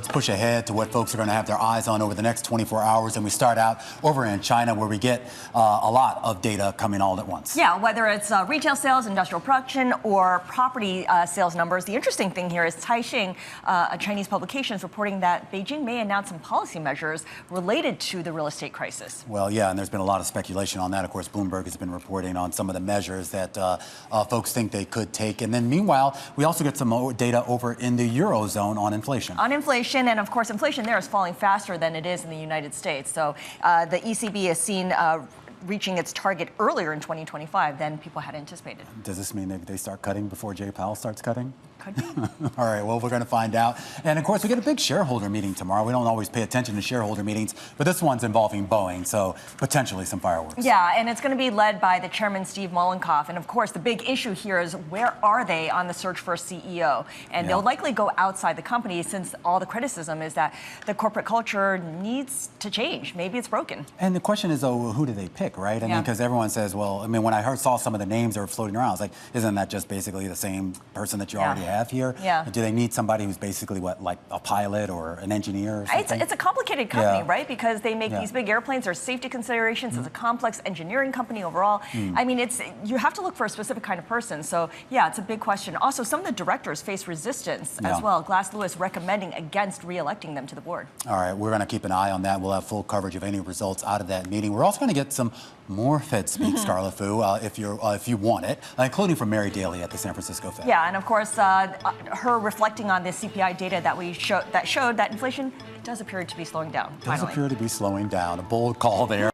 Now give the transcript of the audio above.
Let's push ahead to what folks are going to have their eyes on over the next 24 hours. And we start out over in China, where we get a lot of data coming all at once. Yeah, whether it's retail sales, industrial production, or property sales numbers. The interesting thing here is Caixin, a Chinese publication, is reporting that Beijing may announce some policy measures related to the real estate crisis. Well, yeah, and there's been a lot of speculation on that. Of course, Bloomberg has been reporting on some of the measures that folks think they could take. And then meanwhile, we also get some more data over in the Eurozone on inflation. And of course, inflation there is falling faster than it is in the United States. So the ECB has seen reaching its target earlier in 2025 than people had anticipated. Does this mean they start cutting before Jay Powell starts cutting? Could be. All right, well, we're going to find out. And of course, we get a big shareholder meeting tomorrow. We don't always pay attention to shareholder meetings, but this one's involving Boeing, so potentially some fireworks. Yeah, and it's going to be led by the chairman, Steve Mollenkopf. And of course, the big issue here is where are they on the search for a CEO? And they'll likely go outside the company, since all the criticism is that the corporate culture needs to change. Maybe it's broken. And the question is, though, who do they pick, right? I mean, because everyone says, well, I mean, when I saw some of the names that were floating around, I was like, isn't that just basically the same person that you already have here? Yeah. Do they need somebody who's basically like a pilot or an engineer or something? It's a complicated company, right? Because they make these big airplanes. There's safety considerations. It's a complex engineering company overall. I mean, you have to look for a specific kind of person. So, yeah, it's a big question. Also, some of the directors face resistance as well. Glass Lewis recommending against re-electing them to the board. All right, we're going to keep an eye on that. We'll have full coverage of any results out of that meeting. We're also going to get some more Fedspeak, Scarlet Fu, if you want it, including from Mary Daly at the San Francisco Fed. Yeah, and of course, her reflecting on the CPI data that showed that inflation does appear to be slowing down. Does appear to be slowing down. A bold call there.